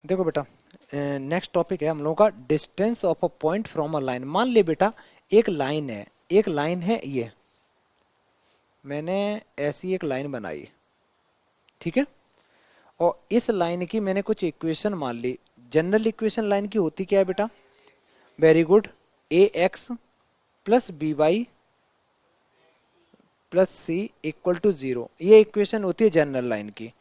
देखो बेटा, next topic है हम लोगों का distance of a point from a line. मान ले बेटा एक लाइन है ये, मैंने ऐसी एक लाइन बनाई, ठीक है। और इस लाइन की मैंने कुछ इक्वेशन मान ली। जनरल इक्वेशन लाइन की होती क्या है बेटा? Very good, a x plus b y plus c equal to zero, ये इक्वेशन होती है जनरल लाइन की।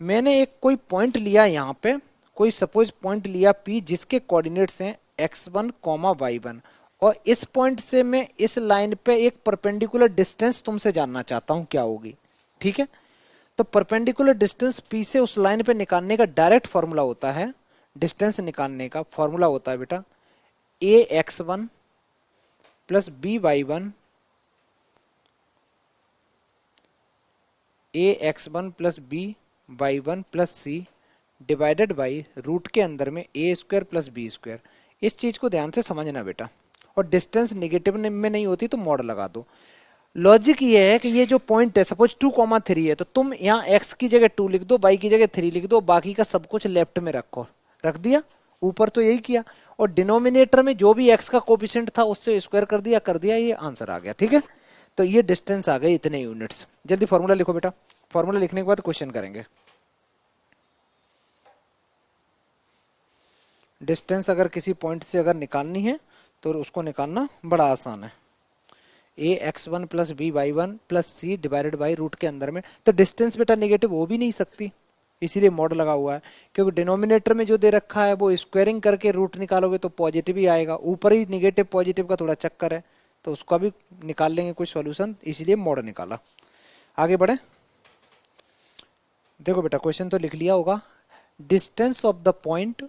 मैंने एक कोई पॉइंट लिया यहाँ पे, कोई सपोज पॉइंट लिया P जिसके कोऑर्डिनेट्स हैं x1 कॉमा y1, और इस पॉइंट से मैं इस लाइन पे एक परपेंडिकुलर डिस्टेंस तुमसे जानना चाहता हूँ क्या होगी, ठीक है। तो परपेंडिकुलर डिस्टेंस P से उस लाइन पे निकालने का डायरेक्ट फॉर्मूला होता है, डिस्टेंस निकालने का फॉर्मूला होता है बेटा a x one plus b y one, a x one plus b y one plus c divided by root के अंदर में a square plus b square. इस चीज को ध्यान से समझना बेटा, और डिस्टेंस निगेटिव में नहीं होती तो मॉड लगा दो। लॉजिक ये है कि ये जो पॉइंट है सपोज 2,3 है, तो तुम यहाँ x की जगह 2 लिख दो, y की जगह 3 लिख दो, बाकी का सब कुछ लेफ्ट में रखो, रख दिया। ऊपर तो यही किया, और डिनोमिनेटर में जो भी x का कोफिशिएंट था उससे स्क्वायर कर दिया, ये आंसर आ गया, ठीक है। तो ये डिस्टेंस आ गई इतने यूनिट्स। जल्दी फॉर्मूला लिखो बेटा, फॉर्मूला लिखने के बाद क्वेश्चन करेंगे। डिस्टेंस अगर किसी पॉइंट से अगर निकालनी है तो उसको निकालना बड़ा आसान है। A x one plus b y one plus c divided by root के अंदर में, तो डिस्टेंस बेटा नेगेटिव हो भी नहीं सकती, इसीलिए मॉड लगा हुआ है। क्योंकि डिनोमिनेटर में जो दे रखा है वो स्क्वायरिंग करके रूट निकालोगे तो पॉजिटिव ही आएगा, ऊपर ही निगेटिव पॉजिटिव का थोड़ा चक्कर है, तो उसका भी निकाल लेंगे कोई सॉल्यूशन, इसीलिए मॉड निकाला। आगे बढ़े। देखो बेटा क्वेश्चन तो लिख लिया होगा। डिस्टेंस ऑफ द पॉइंट,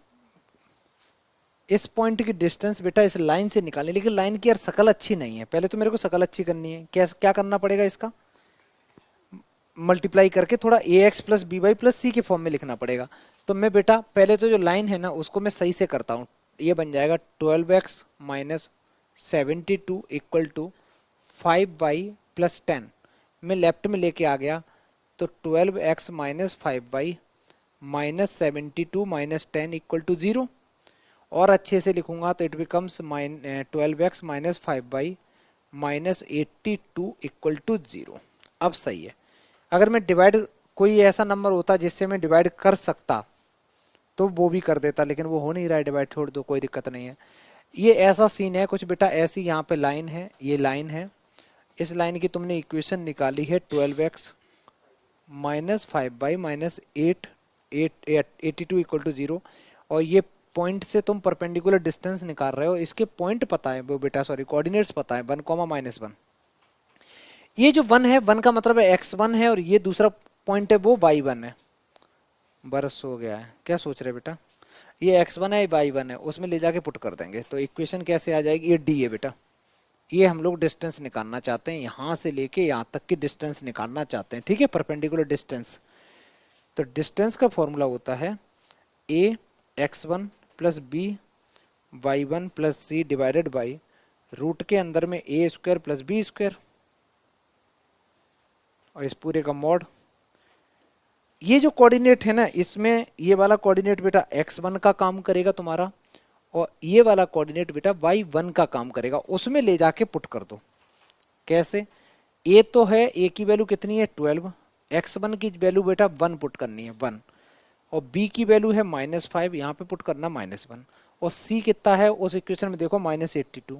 इस पॉइंट की डिस्टेंस बेटा इस लाइन से निकालनी, लेकिन लाइन की यार शकल अच्छी नहीं है। पहले तो मेरे को शकल अच्छी करनी है, क्या क्या करना पड़ेगा? इसका मल्टीप्लाई करके थोड़ा a x plus b y plus c के फॉर्म में लिखना पड़ेगा। तो मैं बेटा पहले तो जो लाइन है ना उसको मैं सही से करता हूँ। ये बन जाएगा 12x minus 72 equal to 5y plus 10। मैं लेफ्ट में लेके आ गया, तो 12x minus 5y minus 72 minus 10 equal to 0। और अच्छे से लिखूंगा तो it becomes 12x minus 5y minus 82 equal to 0। अब सही है। अगर मैं डिवाइड, कोई ऐसा नंबर होता जिससे मैं डिवाइड कर सकता तो वो भी कर देता, लेकिन वो हो नहीं रहा है डिवाइड, छोड़ दो कोई दिक्कत नहीं है। ये ऐसा सीन है कुछ बेटा, ऐसी यहाँ पे लाइन है, ये लाइन है, इस लाइन की तुमने इक्वेशन निकाली है 12x minus 5y minus 82 equal to 0, और ये पॉइंट से तुम परपेंडिकुलर डिस्टेंस निकाल रहे हो। इसके पॉइंट पता है वो बेटा, सॉरी कोऑर्डिनेट्स पता है, 1 कॉमा माइनस 1। ये जो 1 है, 1 का मतलब है x1 है, और ये दूसरा पॉइंट है वो y1 है। बरस हो गया है, क्या सोच रहे बेटा? ये x1 है, y1 है, उसमें ले जाके पुट कर देंगे तो इक्वेशन कैसे आ जाएगी? ये d है बेटा, ये हम लोग डिस्टेंस निकालना चाहते हैं, यहां से लेके यहां तक की डिस्टेंस निकालना चाहते हैं, ठीक है, परपेंडिकुलर डिस्टेंस। तो डिस्टेंस का फॉर्मूला होता है a x one plus b y one plus c divided by root के अंदर में a square plus b square, और इस पूरे का मॉड। ये जो कोऑर्डिनेट है ना, इसमें ये वाला कोऑर्डिनेट बेटा x1 का काम करेगा तुम्हारा, और ये वाला कोऑर्डिनेट बेटा y1 का काम करेगा, उसमें ले जाके पुट कर दो। कैसे? a तो है, a की वैल्यू कितनी है 12, x1 की वैल्यू बेटा 1 पुट करनी है 1, और b की वैल्यू है -5, यहाँ पे पुट करना -1, और c कितना है उस इक्वेशन में देखो -82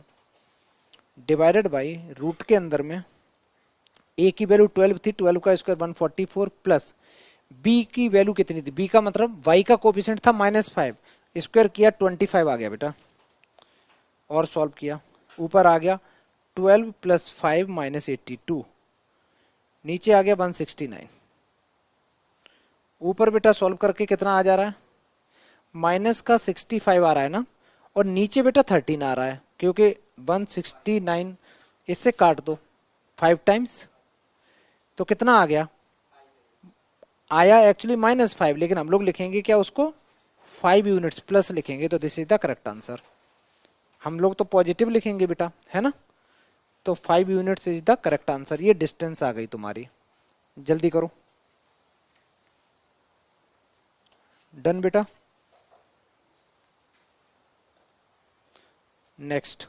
डिवाइडेड बाई रूट के अंदर में a की वैल्यू 12 थी, 12 का स्क्वायर 144 प्लस b की वैल्यू कितनी थी, b का मतलब y का कोफिशिएंट था -5, स्क्वायर किया 25 आ गया बेटा, और सॉल्व किया ऊपर आ गया 12 प्लस 5 माइनस 82, नीचे आ गया 169। ऊपर बेटा सॉल्व करके कितना आ जा रहा है? माइनस का 65 आ रहा है ना, और नीचे बेटा 13 आ रहा है, क्योंकि 169 इससे काट दो 5 टाइम्स, तो कितना आ गया? आया एक्चुअली -5, लेकिन हम लोग लिखेंगे क्या उसको? 5 यूनिट्स प्लस लिखेंगे, तो this is the correct answer. हम लोग तो पॉजिटिव लिखेंगे बेटा, है ना, तो 5 units is the correct answer. ये डिस्टेंस आ गई तुम्हारी, जल्दी करो। डन बेटा। नेक्स्ट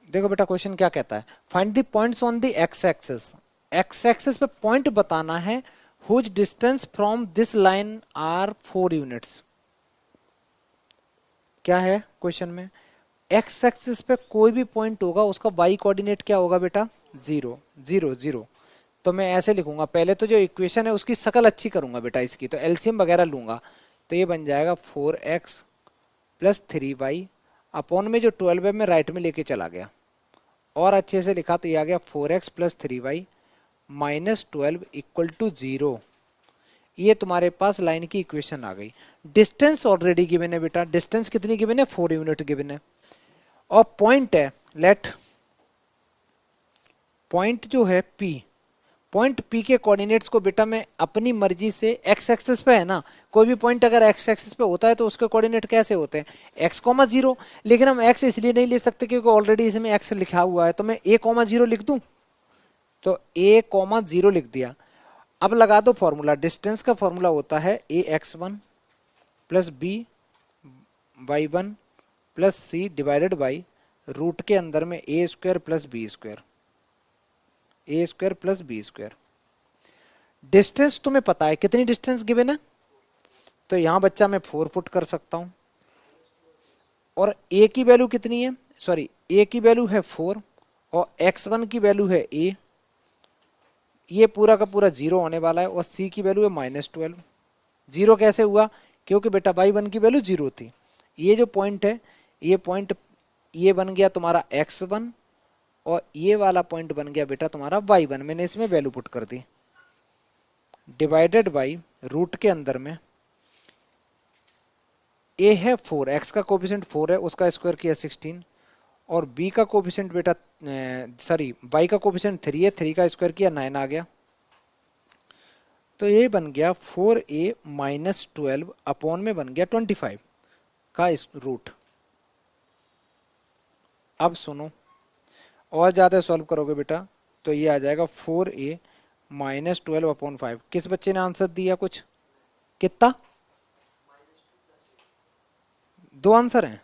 देखो बेटा क्वेश्चन क्या कहता है, find the points on the x axis. X axis पे पॉइंट बताना है whose distance from this line are 4 units. क्या है क्वेश्चन में, एक्स एक्सिस पे कोई भी पॉइंट होगा उसका वाई कोऑर्डिनेट क्या होगा बेटा, 0 0 0। तो मैं ऐसे लिखूंगा, पहले तो जो इक्वेशन है उसकी शकल अच्छी करूंगा बेटा, इसकी तो एलसीएम वगैरह लूंगा। तो ये बन जाएगा 4x प्लस 3y अपॉन में जो 12 है मैं राइट में लेके चला गया, और अच्छे से लिखा तो ये आ गया 4x plus 3y minus 12 equal to 0। ये तुम्हारे पास लाइन की इक्वेशन आ गई। डिस्टेंस ऑलरेडी गिवन है बेटा, डिस्टेंस कितनी गिवन है, 4 यूनिट गिवन है। और पॉइंट है, लेट पॉइंट जो है P, पॉइंट P के कोऑर्डिनेट्स को बेटा मैं अपनी मर्जी से एक्स एक्सिस पे है ना, कोई भी पॉइंट अगर एक्स एक्सिस पे होता है तो उसके कोऑर्डिनेट कैसे होते हैं, x,0। लेकिन हम x इसलिए नहीं ले सकते क्योंकि ऑलरेडी इसमें x लिखा हुआ है, तो मैं a,0 लिख दूं, तो a,0 लिख दिया। अब लगा दो फॉर्मूला, डिस्टेंस का फॉर्मूला होता है ax1 plus by1 plus c divided by root के अंदर में a square plus b square, a square plus b square. Distance तुम्हें पता है कितनी डिस्टेंस गिवन है, तो यहां बच्चा मैं 4 फुट कर सकता हूं, और a की वैल्यू कितनी है, सॉरी a की वैल्यू है 4 और x1 की वैल्यू है a, ये पूरा का पूरा 0 होने वाला है, और c की वैल्यू है -12। 0 कैसे हुआ, क्योंकि बेटा y1 की वैल्यू 0 थी। ये जो पॉइंट है, ये पॉइंट ये बन गया तुम्हारा x1 और ये वाला पॉइंट बन गया बेटा तुम्हारा y1, मैंने इसमें वैल्यू पुट कर दी, डिवाइडेड बाई रूट के अंदर में a है 4, x का कोफिशिएंट 4 है, उसका स्क्वायर किया 16, और b का कोफिशिएंट बेटा सॉरी y का कोफिशिएंट 3 है, 3 का स्क्वायर किया 9 आ गया। तो ये बन गया 4a माइनस 12 अपॉन में बन गया 25 का रूट। अब सुनो, और ज्यादा सॉल्व करोगे बेटा तो ये आ जाएगा 4a माइनस 12 अपॉन 5। किस बच्चे ने आंसर दिया कुछ, कितना, 2 आंसर हैं,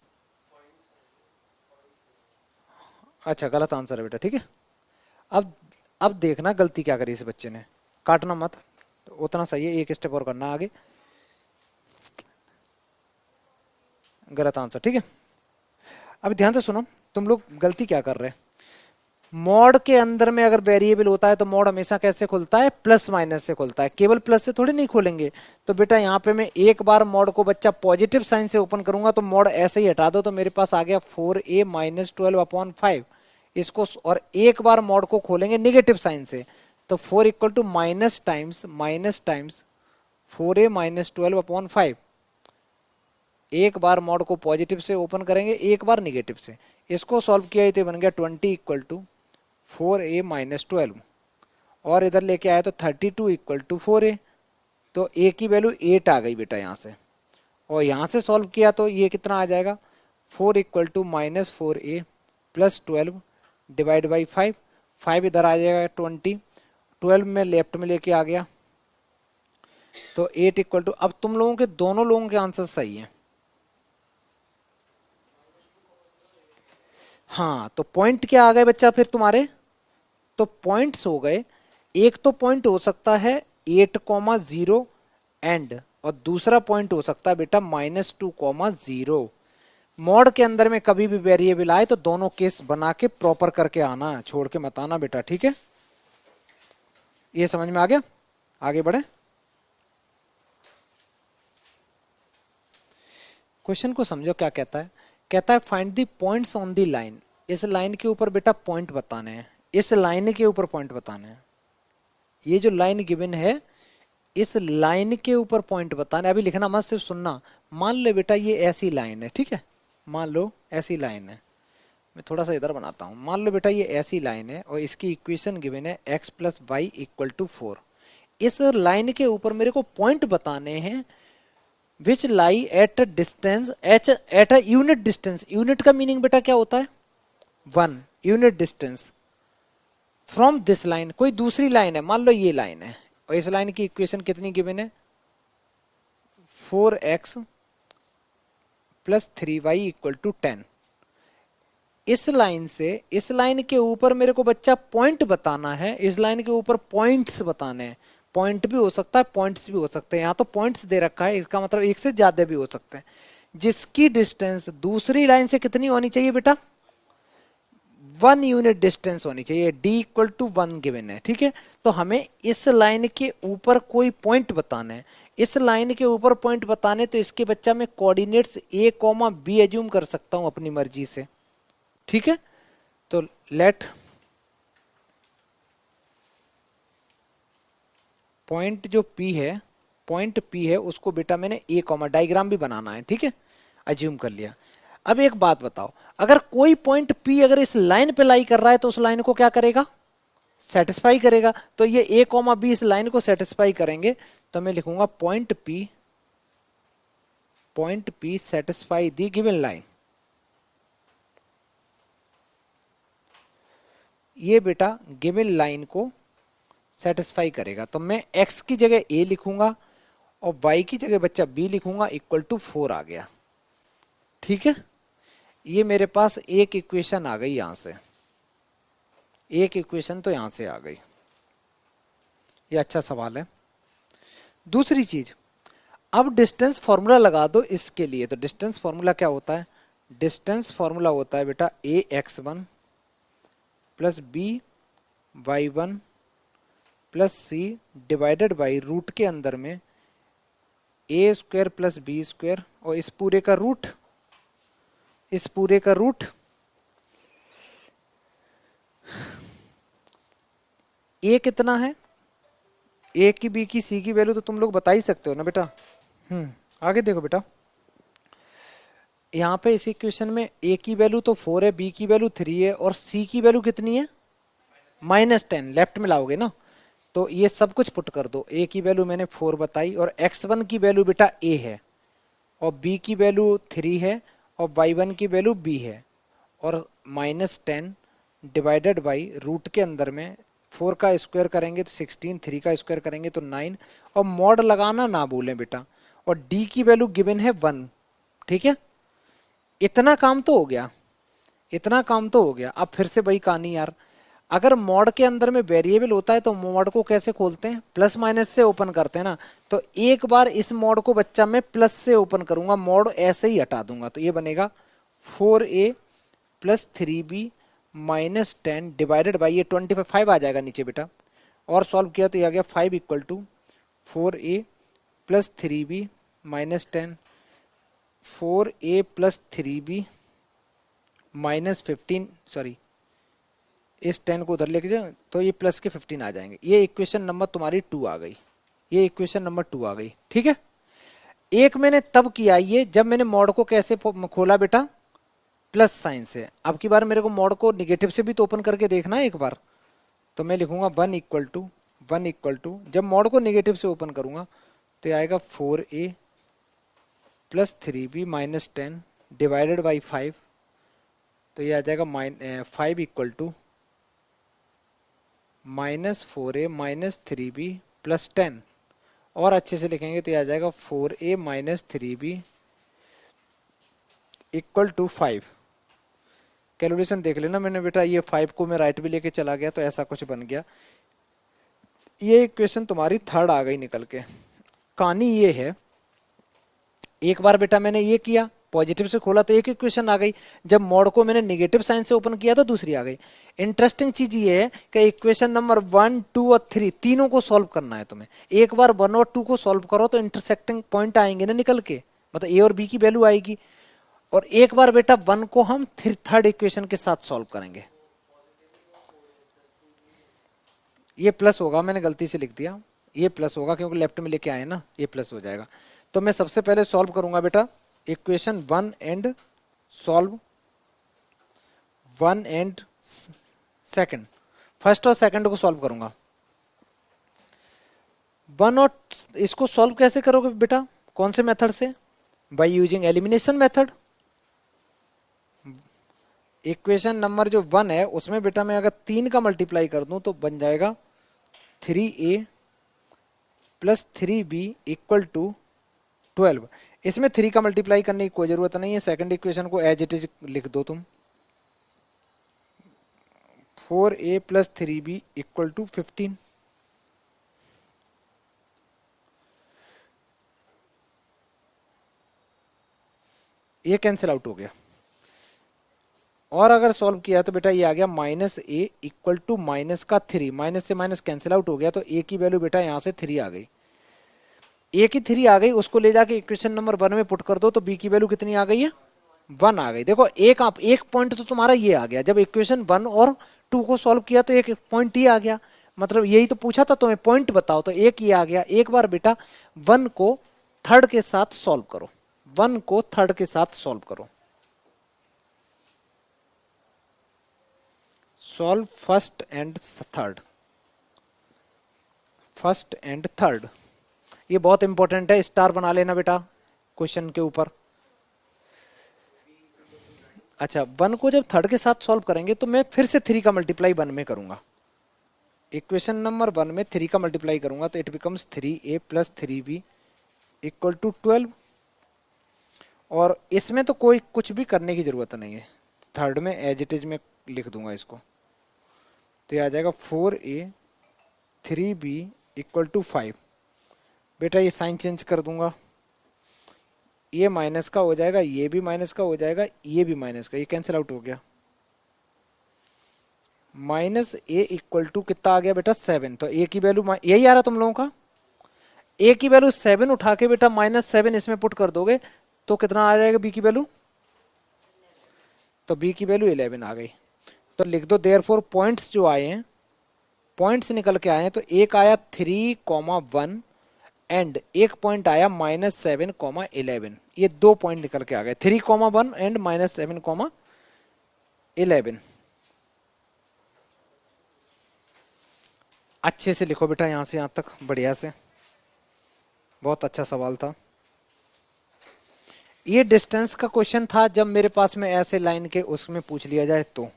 अच्छा गलत आंसर है बेटा, ठीक है। अब देखना गलती क्या करी इस बच्चे ने, काटना मत, तो उतना सही है, एक स्टेप और करना आगे, गलत आंसर, ठीक है। अब ध्यान से सुनो, तुम लोग गलती क्या कर रहे हैं, मॉड के अंदर में अगर वेरिएबल होता है तो मॉड हमेशा कैसे खुलता है, प्लस माइनस से खुलता है, केवल प्लस से थोड़ी नहीं खोलेंगे। तो बेटा यहाँ पे मैं एक बार मॉड को बच्चा पॉजिटिव साइन से ओपन करूंगा तो मॉड ऐसे ही हटा दो, तो मेरे पास आ गया 4a माइनस 12 अपॉन 5 इसको, और एक बार मॉड को खोलेंगे निगेटिव साइन से, तो 4 equal to minus times 4a minus 12 upon 5। एक बार मॉड को पॉजिटिव से ओपन करेंगे, एक बार निगेटिव से, इसको सॉल्व किया तो बन गया 20 इक्वल टू 4a माइनस 12, और इधर लेके आया तो 32 इक्वल टू 4a, तो a की वैल्यू 8 आ गई बेटा यहाँ से, और यहाँ से सॉल्व किया तो ये कितना आ जाएगा, 4 equal to minus 4a plus 12 divide by 5, 5 इधर आ जाएगा 20, 12 में लेफ्ट में लेके आ गया, तो 8 इक्वल टू, अब तुम लोगों के दोनों लोगों के आंसर सही हैं। हाँ तो पॉइंट क्या आ गए बच्चा फिर तुम्हारे, तो पॉइंट्स हो गए, एक तो पॉइंट हो सकता है 8,0 एंड, और दूसरा पॉइंट हो सकता है बेटा -2,0। मॉड के अंदर में कभी भी वेरिएबल आए तो दोनों केस बना के प्रॉपर करके आना, छोड़ के मत आना बेटा, ठीक है। ये समझ में आ गया, आगे बढ़े। क्वेश्चन को समझो क्या कहता है, कहता है find the points on the line. इस लाइन के ऊपर बेटा पॉइंट बताने हैं, इस लाइन के ऊपर पॉइंट बताने हैं, ये जो लाइन गिवन है इस लाइन के ऊपर पॉइंट बताने, अभी लिखना मत, सिर्फ सुनना। मान लो बेटा ये ऐसी लाइन है, ठीक है, मान लो ऐसी लाइन है, मैं थोड़ा सा इधर बनाता हूं, मान लो बेटा ये ऐसी लाइन है और इसकी इक्वेशन गिवन है x plus y equal to 4। इस लाइन के ऊपर मेरे को पॉइंट बताने हैं which lie at distance h at a unit distance. Unit का मीनिंग बेटा क्या होता है, 1 unit distance from this line. कोई दूसरी लाइन है, मान लो ये लाइन है, और इस लाइन की इक्वेशन कितनी गिवन है, 4x plus 3y equal to 10। इस लाइन से इस लाइन के ऊपर मेरे को बच्चा पॉइंट बताना है, इस लाइन के ऊपर पॉइंट्स बताने हैं। पॉइंट भी हो सकता है, पॉइंट्स भी हो सकते हैं। यहाँ तो पॉइंट्स दे रखा है, इसका मतलब एक से ज्यादा भी हो सकते हैं। जिसकी डिस्टेंस दूसरी लाइन से कितनी होनी चाहिए बेटा? 1 यूनिट डिस्टेंस होनी चाहिए। d इक्वल टू 1 गिवन है, ठीक है। तो हमें इस लाइन के ऊपर कोई पॉइंट बताना है। इस लाइन के ऊपर पॉइंट बताने तो इसके बच्चा मैं कोऑर्डिनेट्स a, b एज्यूम कर सकता हूं अपनी मर्जी से, ठीक है। तो लेट पॉइंट जो P है, पॉइंट P है उसको बेटा मैंने a, डायग्राम भी बनाना है, ठीक है, अज्यूम कर लिया। अब एक बात बताओ, अगर कोई पॉइंट P अगर इस लाइन पे लाई कर रहा है तो उस लाइन को क्या करेगा? सेटिस्फाई करेगा। तो ये a, b इस लाइन को सेटिस्फाई करेंगे। तो मैं लिखूंगा point P satisfy the given line. ये बेटा गिवन लाइन को सेटिस्फाई करेगा। तो मैं x की जगह a लिखूंगा और y की जगह बच्चा b लिखूंगा, इक्वल टू 4 आ गया, ठीक है। ये मेरे पास एक इक्वेशन आ गई, यहां से एक इक्वेशन तो यहां से आ गई। ये अच्छा सवाल है। दूसरी चीज, अब डिस्टेंस फॉर्मूला लगा दो इसके लिए। तो डिस्टेंस फॉर्मूला क्या होता है? डिस्टेंस फॉर्मूला होता है बेटा ax1 plus by1 plus c divided by root के अंदर में a square plus b square और इस पूरे का रूट, इस पूरे का रूट a कितना है? a की, b की, c की वैल्यू तो तुम लोग बता ही सकते हो ना बेटा। आगे देखो बेटा, यहाँ पे इस इक्वेशन में a की वैल्यू तो 4 है, b की वैल्यू 3 है और c की वैल्यू कितनी है? -10। लेफ्ट में लाओगे ना, तो ये सब कुछ पुट कर दो। a की वैल्यू मैंने 4 बताई और x1 की वैल्यू बेटा a है और b की वैल्यू 3 है और y1 की वैल्यू b है और -10 डिवाइडेड बाई रूट के अंदर में 4 का स्क्वायर करेंगे तो 16, 3 का स्क्वायर करेंगे तो 9 और मॉड लगाना ना भूलें बेटा। और d की वैल्यू गिवन है 1, ठीक है। इतना काम तो हो गया, इतना काम तो हो गया। अब फिर से वही कहानी यार, अगर मॉड के अंदर में वेरिएबल होता है तो मॉड को कैसे खोलते हैं? प्लस माइनस से ओपन करते हैं ना। तो एक बार इस मॉड को बच्चा मैं प्लस से ओपन करूंगा, मॉड ऐसे ही हटा दूंगा। तो ये बनेगा 4a plus 3b minus 10 divided by ये 25 आ जाएगा नीचे बेटा। और सॉल्व किया तो ये आ गया 5 equal to 4a plus 3b minus 10, 4a plus 3b minus 15, sorry इस 10 को उधर लेके जाए तो ये प्लस के 15 आ जाएंगे। ये इक्वेशन नंबर तुम्हारी 2 आ गई, ये इक्वेशन नंबर 2 आ गई, ठीक है। एक मैंने तब किया ये जब मैंने मॉड को कैसे खोला बेटा? प्लस साइन से। अब की बार मेरे को मॉड को निगेटिव से भी तो ओपन करके देखना है एक बार। तो मैं लिखूंगा 1 इक्वल टू जब मॉड को निगेटिव से ओपन करूंगा तो आएगा 4a plus 3b minus 10 divided by 5। तो ये आ जाएगा 5 equal to -4a minus 3b plus 10 और अच्छे से लिखेंगे तो ये आ जाएगा 4a minus 3b equal to 5। Calculation देख लेना मैंने बेटा, ये 5 को मैं राइट भी लेके चला गया तो ऐसा कुछ बन गया। ये इक्वेशन तुम्हारी 3rd आ गई निकल के। कहानी ये है, एक बार बेटा मैंने ये किया, पॉजिटिव से खोला तो एक इक्वेशन आ गई, जब मॉड को मैंने नेगेटिव साइन से ओपन किया तो दूसरी आ गई। इंटरेस्टिंग चीज ये है कि इक्वेशन नंबर 1, 2 और 3 तीनों को सॉल्व करना है तुम्हें। एक बार 1 और 2 को सॉल्व करो तो इंटरसेक्टिंग पॉइंट आएंगे ना निकल के, मतलब ए और बी की वैल्यू आएगी। और एक बार बेटा 1 को हम 3rd इक्वेशन के साथ सॉल्व करेंगे। ये प्लस होगा, मैंने गलती से लिख दिया, ये प्लस होगा क्योंकि लेफ्ट में लेके आए ना, ये प्लस हो जाएगा। तो मैं सबसे पहले सॉल्व करूंगा बेटा equation 1 and solve 1 and second, first और सेकंड को सॉल्व करूंगा। 1 और इसको सॉल्व कैसे करोगे बेटा? कौन से मेथड से? By using elimination method. Equation number जो 1 है उसमें बेटा मैं अगर 3 का मल्टीप्लाई कर दूं तो बन जाएगा 3a plus 3b equal to 12। इसमें 3 का मल्टीप्लाई करने की कोई जरूरत नहीं है, सेकंड इक्वेशन को एज इट इज लिख दो तुम। 4a plus 3b equal to 15। ये कैंसिल आउट हो गया। और अगर सॉल्व किया तो बेटा ये आ गया minus a equal to minus का 3, माइनस से माइनस कैंसिल आउट हो गया, तो ए की वैल्यू बेटा यहाँ से 3 आ गई। ए की 3 आ गई, उसको ले जाके इक्वेशन नंबर 1 में पुट कर दो तो बी की वैल्यू कितनी आ गई है, 1 आ गई। देखो एक पॉइंट तो तुम्हारा ये आ गया, जब इक्वेशन 1 और 2 को सॉल्व किया तो एक पॉइंट ये आ गया, मतलब यही तो पूछा था तुम्हें, पॉइंट बताओ, तो एक ये आ गया। एक बार बेटा 1 को थर्ड के साथ सॉल्व करो, 1 को थर्ड के साथ सॉल्व करो। Solve first and third, first and third, ये बहुत इंपॉर्टेंट है, स्टार बना लेना बेटा क्वेश्चन के ऊपर। अच्छा 1 को जब थर्ड के साथ सॉल्व करेंगे तो मैं फिर से 3 का मल्टीप्लाई 1 में करूंगा, इक्वेशन नंबर 1 में 3 का मल्टीप्लाई करूंगा तो it becomes 3a plus 3b equal to 12। और इसमें तो कोई कुछ भी करने की जरूरत नहीं है, थर्ड में एज इट इज में लिख दूंगा इसको, तो ये आ जाएगा 4a 3b इक्वल टू 5। बेटा ये साइन चेंज कर दूंगा, ये माइनस का हो जाएगा, ये भी माइनस का हो जाएगा, ये भी माइनस का, ये कैंसिल आउट हो गया। माइनस ए इक्वल टू कितना आ गया बेटा 7, तो ए की वैल्यू यही आ रहा तुम लोगों का, ए की वैल्यू 7 उठा के बेटा -7 इसमें पुट कर दोगे तो कितना आ जाएगा बी की वैल्यू, तो बी की वैल्यू 11 आ गई। तो लिख दो देयरफॉर पॉइंट्स जो आए हैं, पॉइंट्स निकल के आए हैं, तो एक आया 3,1 एंड एक पॉइंट आया -7,11, ये 2 पॉइंट निकल के आ गए, 3,1 एंड -7,11। अच्छे से लिखो बेटा यहां से यहां तक, बढ़िया से, बहुत अच्छा सवाल था। ये डिस्टेंस का क्वेश्चन था, जब मेरे पास में ऐसे लाइन के उसमें पूछ लिया जाए तो।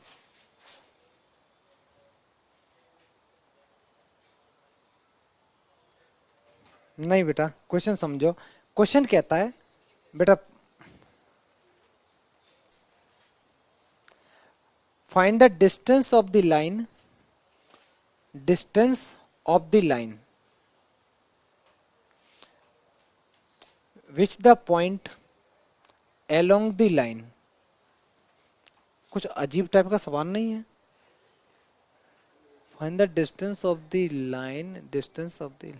नहीं बेटा क्वेश्चन समझो, क्वेश्चन कहता है बेटा find the distance of the line, distance of the line which the point along the line. कुछ अजीब टाइप का सवाल नहीं है, find the distance of the line, distance of the,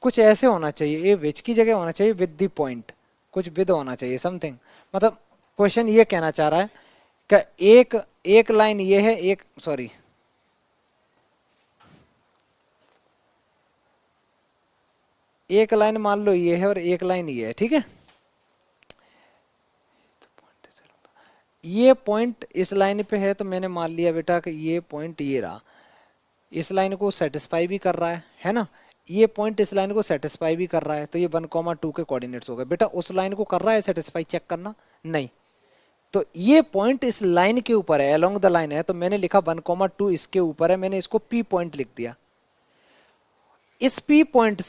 कुछ ऐसे होना चाहिए, ये विच की जगह होना चाहिए विद द पॉइंट, कुछ विद होना चाहिए समथिंग, मतलब क्वेश्चन ये कहना चाह रहा है कि एक लाइन ये है, एक सॉरी एक लाइन मान लो ये है और एक लाइन ये है, ठीक है। ये पॉइंट इस लाइन पे है तो मैंने मान लिया बेटा कि ये पॉइंट ये रहा, इस लाइन को सेटिस्फाई भी कर रहा है ना, ये पॉइंट इस लाइन को सेटिस्फाई भी कर रहा है, तो ये 1,2 के कोऑर्डिनेट्स हो गए। बेटा उस लाइन को कर रहा है सेटिस्फाई, चेक करना, नहीं, तो ये पॉइंट इस लाइन के ऊपर है, अलोंग द लाइन है, तो मैंने लिखा 1,2 इसके ऊपर है, मैंने इसको पी पॉइंट लिख दिया। इस पी पॉइंट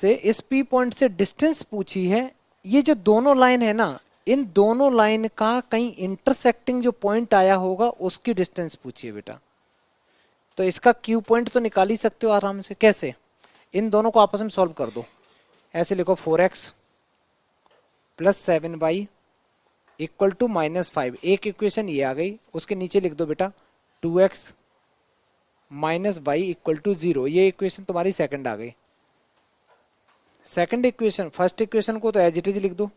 से डिस्टेंस पूछी है, ये जो दोनों लाइन है ना, इन दोनों लाइन का कहीं इंटरसेक्टिंग जो पॉइंट आया होगा उसकी डिस्टेंस पूछी है बेटा। तो इसका क्यू पॉइंट तो निकाल ही सकते हो आराम से, कैसे, इन दोनों को आपस में सॉल्व कर दो, ऐसे लिखो 4x plus 7y equal to -5, एक इक्वेशन ये आ गई, उसके नीचे लिख दो बेटा 2x minus y equal to 0, ये इक्वेशन तुम्हारी सेकंड आ गई। सेकंड इक्वेशन, फर्स्ट इक्वेशन को तो एज इट इज लिख दो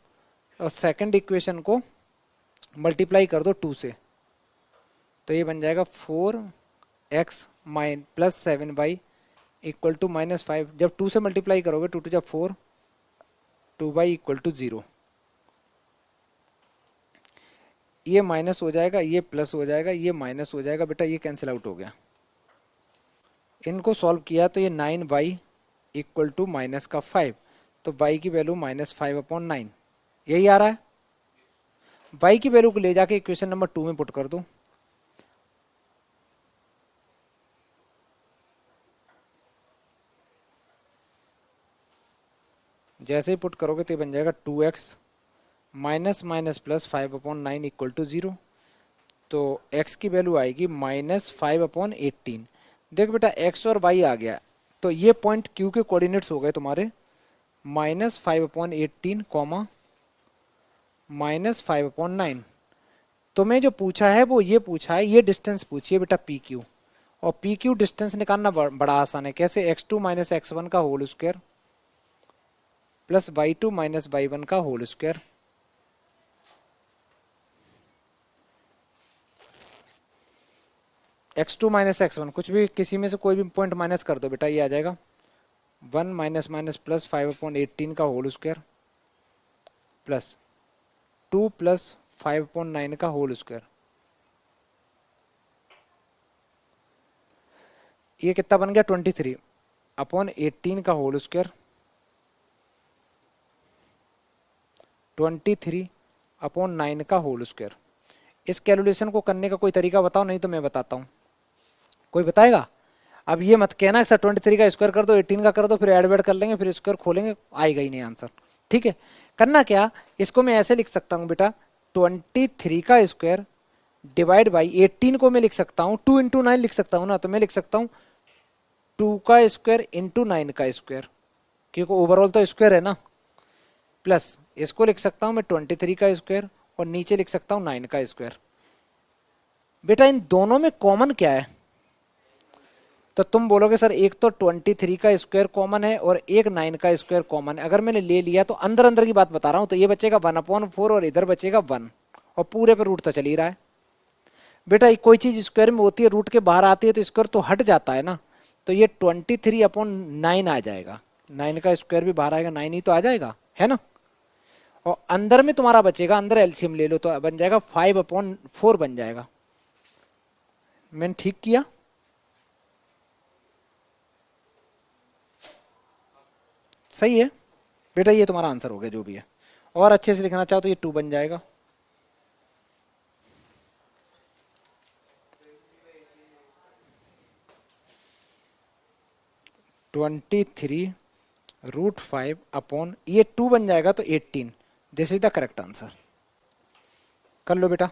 और सेकंड इक्वेशन को मल्टीप्लाई कर दो 2 से, तो ये बन जाएगा 4x plus 7y equal to -5, जब 2 से मल्टीप्लाई करोगे 2 2 4, 2y इक्वल टू 0, ये माइनस हो जाएगा, ये प्लस हो जाएगा, ये माइनस हो जाएगा, बेटा ये कैंसिल आउट हो गया। इनको सॉल्व किया तो ये 9y इक्वल टू माइनस का 5, तो y की वैल्यू -5/9, यही आ रहा है। y की वैल्यू को ले जाके इक्वेशन नंबर 2 में पुट कर दो, जैसे ही पुट करोगे तो ये बन जाएगा 2x minus minus plus 5/9 equal to 0। तो x की वैल्यू आएगी -5/18। देख बेटा x और y आ गया, तो ये पॉइंट q के कोऑर्डिनेट्स हो गए तुम्हारे -5/18 कॉमा -5/9। तुम्हें जो पूछा है वो ये पूछा है, ये डिस्टेंस पूछिए बेटा पी क्यू। और पी क्यू डिस्टेंस निकालना बड़ा आसान है। कैसे? x2 माइनस x1 का whole square plus y2 minus y1 का whole square. x2 minus x1 कुछ भी, किसी में से कोई भी पॉइंट माइनस कर दो बेटा, ये आ जाएगा 1 माइनस माइनस प्लस 5/18 का होल स्क्वायर प्लस 2 प्लस 5/9 का होल स्क्वायर। ये कितना बन गया? 23/18 का होल स्क्वायर 23/9 का होल स्क्वायर। इस कैलकुलेशन को करने का कोई तरीका बताओ, नहीं तो मैं बताता हूं। कोई बताएगा? अब ये मत कहना सर 23 का स्क्वायर कर दो, 18 का कर दो, फिर ऐड बैड कर लेंगे, फिर स्क्वायर खोलेंगे, आएगा ही नहीं आंसर। ठीक है, करना क्या, इसको मैं ऐसे लिख सकता हूं बेटा, 23 का स्क्वायर डिवाइड बाई 18 को मैं लिख सकता हूं 2 इंटू 9 लिख सकता हूं ना, तो मैं लिख सकता हूं 2 का स्क्वायर इंटू 9 का स्क्वायर, क्योंकि ओवरऑल तो स्क्वायर है ना। प्लस इसको लिख सकता हूं मैं 23 का स्क्वायर और नीचे लिख सकता हूं 9 का स्क्वायर। बेटा इन दोनों में कॉमन क्या है? तो तुम बोलोगे सर एक तो 23 का स्क्वायर कॉमन है और एक 9 का स्क्वायर कॉमन है। अगर मैंने ले लिया तो अंदर अंदर की बात बता रहा हूं, तो ये बचेगा 1/4 और इधर बचेगा 1 और पूरे पे रूट तो चल ही रहा है। बेटा कोई चीज स्क्वायर में होती है, रूट के बाहर आती है तो स्क्वायर तो हट जाता है ना, तो ये 23/9 आ जाएगा। 9 का स्क्वायर भी बाहर आएगा, 9 ही तो आ जाएगा, है ना। और अंदर में तुम्हारा बचेगा, अंदर एलसीएम ले लो तो बन जाएगा 5/4 बन जाएगा। मैंने ठीक किया? सही है बेटा, ये तुम्हारा आंसर हो गया जो भी है। और अच्छे से लिखना चाहो तो ये 2 बन जाएगा। (23√5) ये 2 बन जाएगा तो 18। This is the correct answer. कर लो बेटा।